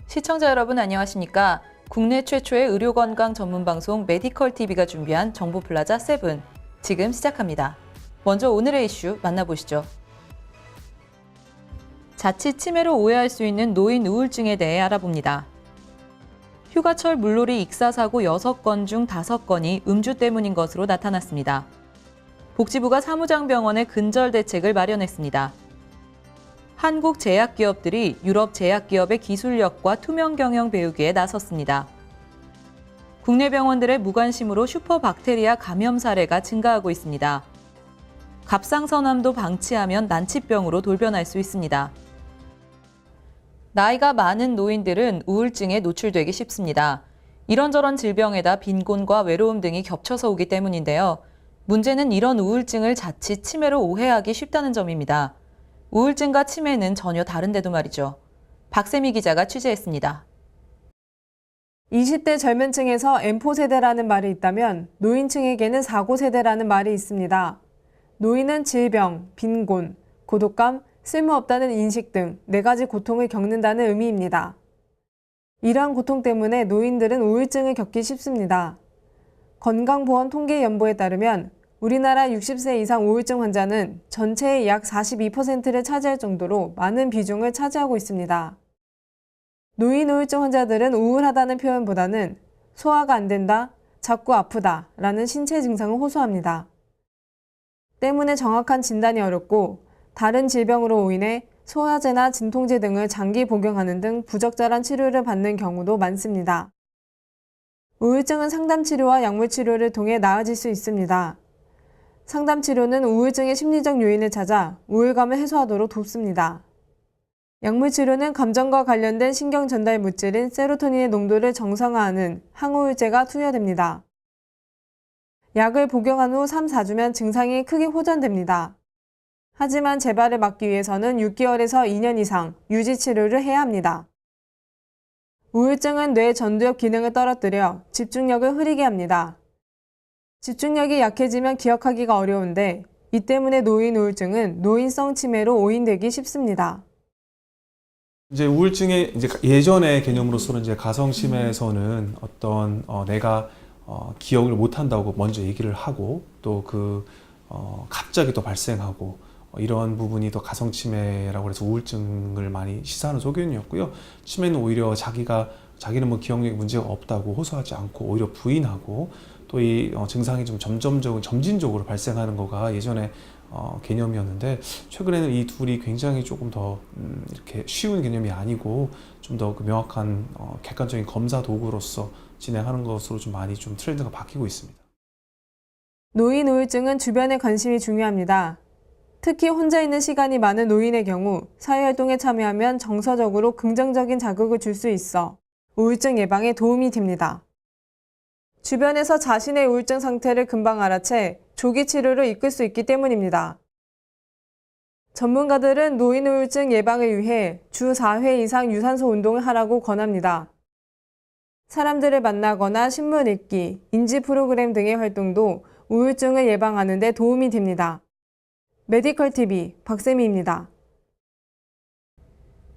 시청자 여러분 안녕하십니까? 국내 최초의 의료건강 전문방송 메디컬TV가 준비한 정보플라자 7 지금 시작합니다. 먼저 오늘의 이슈 만나보시죠. 자칫 치매로 오해할 수 있는 노인 우울증에 대해 알아봅니다. 휴가철 물놀이 익사사고 6건 중 5건이 음주 때문인 것으로 나타났습니다. 복지부가 사무장병원에 근절 대책을 마련했습니다. 한국 제약기업들이 유럽 제약기업의 기술력과 투명 경영 배우기에 나섰습니다. 국내 병원들의 무관심으로 슈퍼박테리아 감염 사례가 증가하고 있습니다. 갑상선암도 방치하면 난치병으로 돌변할 수 있습니다. 나이가 많은 노인들은 우울증에 노출되기 쉽습니다. 이런저런 질병에다 빈곤과 외로움 등이 겹쳐서 오기 때문인데요. 문제는 이런 우울증을 자칫 치매로 오해하기 쉽다는 점입니다. 우울증과 치매는 전혀 다른데도 말이죠. 박세미 기자가 취재했습니다. 20대 젊은 층에서 M4세대라는 말이 있다면 노인층에게는 4고세대라는 말이 있습니다. 노인은 질병, 빈곤, 고독감, 쓸모없다는 인식 등 4가지 고통을 겪는다는 의미입니다. 이러한 고통 때문에 노인들은 우울증을 겪기 쉽습니다. 건강보험통계연보에 따르면 우리나라 60세 이상 우울증 환자는 전체의 약 42%를 차지할 정도로 많은 비중을 차지하고 있습니다. 노인 우울증 환자들은 우울하다는 표현보다는 소화가 안 된다, 자꾸 아프다 라는 신체 증상을 호소합니다. 때문에 정확한 진단이 어렵고 다른 질병으로 인해 소화제나 진통제 등을 장기 복용하는 등 부적절한 치료를 받는 경우도 많습니다. 우울증은 상담치료와 약물치료를 통해 나아질 수 있습니다. 상담치료는 우울증의 심리적 요인을 찾아 우울감을 해소하도록 돕습니다. 약물치료는 감정과 관련된 신경 전달 물질인 세로토닌의 농도를 정상화하는 항우울제가 투여됩니다. 약을 복용한 후 3, 4주면 증상이 크게 호전됩니다. 하지만 재발을 막기 위해서는 6개월에서 2년 이상 유지치료를 해야 합니다. 우울증은 뇌 전두엽 기능을 떨어뜨려 집중력을 흐리게 합니다. 집중력이 약해지면 기억하기가 어려운데 이 때문에 노인 우울증은 노인성 치매로 오인되기 쉽습니다. 이제 우울증의 예전의 개념으로서는 이제 가성 치매에서는 어떤 내가 기억을 못 한다고 먼저 얘기를 하고 또 갑자기 또 발생하고 이런 부분이 더 가성 치매라고 해서 우울증을 많이 시사하는 소견이었고요. 치매는 오히려 자기는 뭐 기억력에 문제가 없다고 호소하지 않고 오히려 부인하고 또 이 증상이 좀 점진적으로 발생하는 거가 예전에 개념이었는데 최근에는 이 둘이 굉장히 조금 더 이렇게 쉬운 개념이 아니고 좀 더 명확한 객관적인 검사 도구로서 진행하는 것으로 좀 많이 좀 트렌드가 바뀌고 있습니다. 노인 우울증은 주변의 관심이 중요합니다. 특히 혼자 있는 시간이 많은 노인의 경우 사회활동에 참여하면 정서적으로 긍정적인 자극을 줄 수 있어 우울증 예방에 도움이 됩니다. 주변에서 자신의 우울증 상태를 금방 알아채 조기 치료로 이끌 수 있기 때문입니다. 전문가들은 노인 우울증 예방을 위해 주 4회 이상 유산소 운동을 하라고 권합니다. 사람들을 만나거나 신문 읽기, 인지 프로그램 등의 활동도 우울증을 예방하는 데 도움이 됩니다. 메디컬TV 박세미입니다.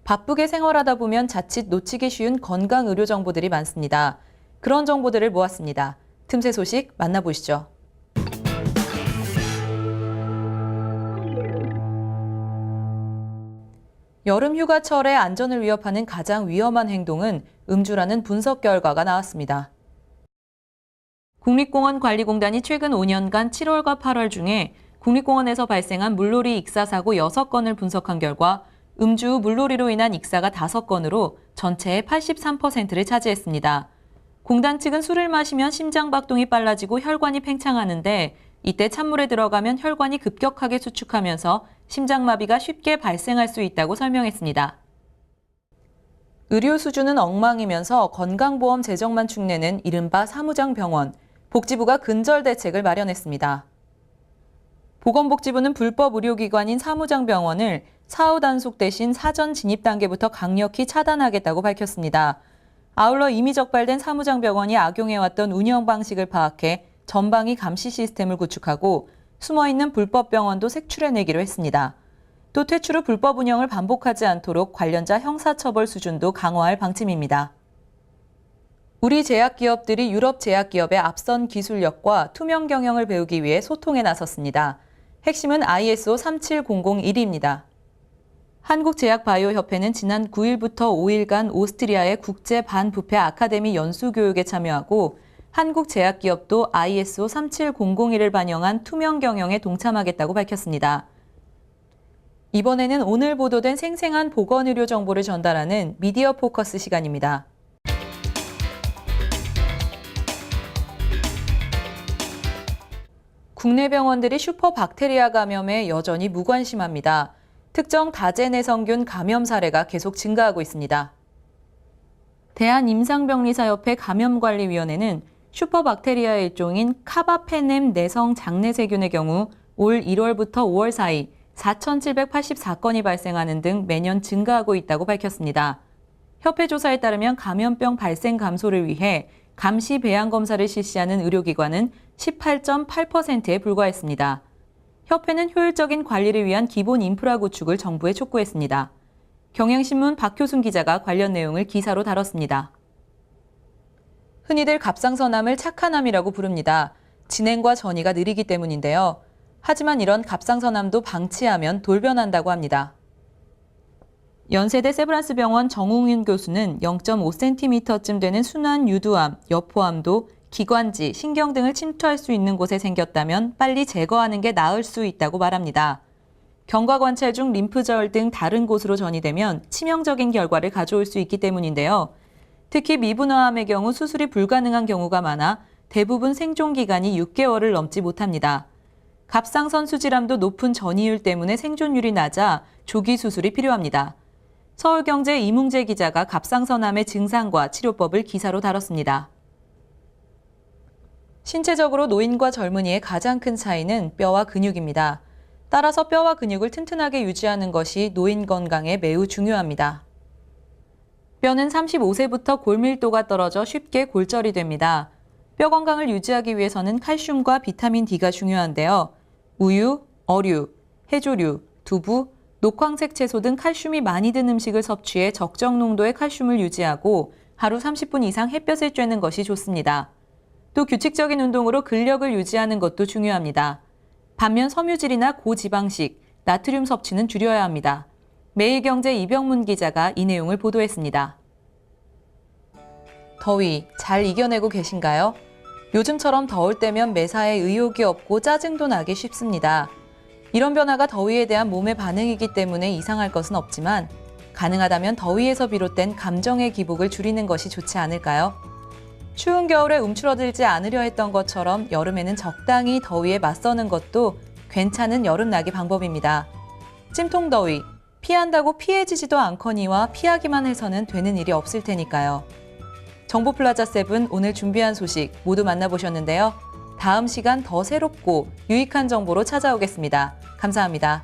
바쁘게 생활하다 보면 자칫 놓치기 쉬운 건강 의료 정보들이 많습니다. 그런 정보들을 모았습니다. 틈새 소식 만나보시죠. 여름 휴가철에 안전을 위협하는 가장 위험한 행동은 음주라는 분석 결과가 나왔습니다. 국립공원관리공단이 최근 5년간 7월과 8월 중에 국립공원에서 발생한 물놀이 익사 사고 6건을 분석한 결과 음주 후 물놀이로 인한 익사가 5건으로 전체의 83%를 차지했습니다. 공단 측은 술을 마시면 심장박동이 빨라지고 혈관이 팽창하는데 이때 찬물에 들어가면 혈관이 급격하게 수축하면서 심장마비가 쉽게 발생할 수 있다고 설명했습니다. 의료 수준은 엉망이면서 건강보험 재정만 축내는 이른바 사무장병원, 복지부가 근절 대책을 마련했습니다. 보건복지부는 불법 의료기관인 사무장병원을 사후 단속 대신 사전 진입 단계부터 강력히 차단하겠다고 밝혔습니다. 아울러 이미 적발된 사무장병원이 악용해왔던 운영 방식을 파악해 전방위 감시 시스템을 구축하고 숨어있는 불법 병원도 색출해내기로 했습니다. 또 퇴출 후 불법 운영을 반복하지 않도록 관련자 형사처벌 수준도 강화할 방침입니다. 우리 제약기업들이 유럽 제약기업의 앞선 기술력과 투명 경영을 배우기 위해 소통에 나섰습니다. 핵심은 ISO 37001입니다. 한국제약바이오협회는 지난 9일부터 5일간 오스트리아의 국제 반부패 아카데미 연수교육에 참여하고 한국제약기업도 ISO 37001을 반영한 투명 경영에 동참하겠다고 밝혔습니다. 이번에는 오늘 보도된 생생한 보건의료 정보를 전달하는 미디어 포커스 시간입니다. 국내 병원들이 슈퍼박테리아 감염에 여전히 무관심합니다. 특정 다제내성균 감염 사례가 계속 증가하고 있습니다. 대한임상병리사협회 감염관리위원회는 슈퍼박테리아의 일종인 카바페넴 내성 장내세균의 경우 올 1월부터 5월 사이 4,784건이 발생하는 등 매년 증가하고 있다고 밝혔습니다. 협회 조사에 따르면 감염병 발생 감소를 위해 감시 배양 검사를 실시하는 의료기관은 18.8%에 불과했습니다. 협회는 효율적인 관리를 위한 기본 인프라 구축을 정부에 촉구했습니다. 경향신문 박효순 기자가 관련 내용을 기사로 다뤘습니다. 흔히들 갑상선암을 착한암이라고 부릅니다. 진행과 전이가 느리기 때문인데요. 하지만 이런 갑상선암도 방치하면 돌변한다고 합니다. 연세대 세브란스병원 정웅윤 교수는 0.5cm쯤 되는 순환 유두암, 여포암도 기관지, 신경 등을 침투할 수 있는 곳에 생겼다면 빨리 제거하는 게 나을 수 있다고 말합니다. 경과 관찰 중 림프절 등 다른 곳으로 전이되면 치명적인 결과를 가져올 수 있기 때문인데요. 특히 미분화암의 경우 수술이 불가능한 경우가 많아 대부분 생존 기간이 6개월을 넘지 못합니다. 갑상선 수질암도 높은 전이율 때문에 생존율이 낮아 조기 수술이 필요합니다. 서울경제 이문재 기자가 갑상선암의 증상과 치료법을 기사로 다뤘습니다. 신체적으로 노인과 젊은이의 가장 큰 차이는 뼈와 근육입니다. 따라서 뼈와 근육을 튼튼하게 유지하는 것이 노인 건강에 매우 중요합니다. 뼈는 35세부터 골밀도가 떨어져 쉽게 골절이 됩니다. 뼈 건강을 유지하기 위해서는 칼슘과 비타민 D가 중요한데요. 우유, 어류, 해조류, 두부, 녹황색 채소 등 칼슘이 많이 든 음식을 섭취해 적정 농도의 칼슘을 유지하고 하루 30분 이상 햇볕을 쬐는 것이 좋습니다. 또 규칙적인 운동으로 근력을 유지하는 것도 중요합니다. 반면 섬유질이나 고지방식, 나트륨 섭취는 줄여야 합니다. 매일경제 이병문 기자가 이 내용을 보도했습니다. 더위 잘 이겨내고 계신가요? 요즘처럼 더울 때면 매사에 의욕이 없고 짜증도 나기 쉽습니다. 이런 변화가 더위에 대한 몸의 반응이기 때문에 이상할 것은 없지만 가능하다면 더위에서 비롯된 감정의 기복을 줄이는 것이 좋지 않을까요? 추운 겨울에 움츠러들지 않으려 했던 것처럼 여름에는 적당히 더위에 맞서는 것도 괜찮은 여름나기 방법입니다. 찜통더위, 피한다고 피해지지도 않거니와 피하기만 해서는 되는 일이 없을 테니까요. 정보플라자 세븐 오늘 준비한 소식 모두 만나보셨는데요. 다음 시간 더 새롭고 유익한 정보로 찾아오겠습니다. 감사합니다.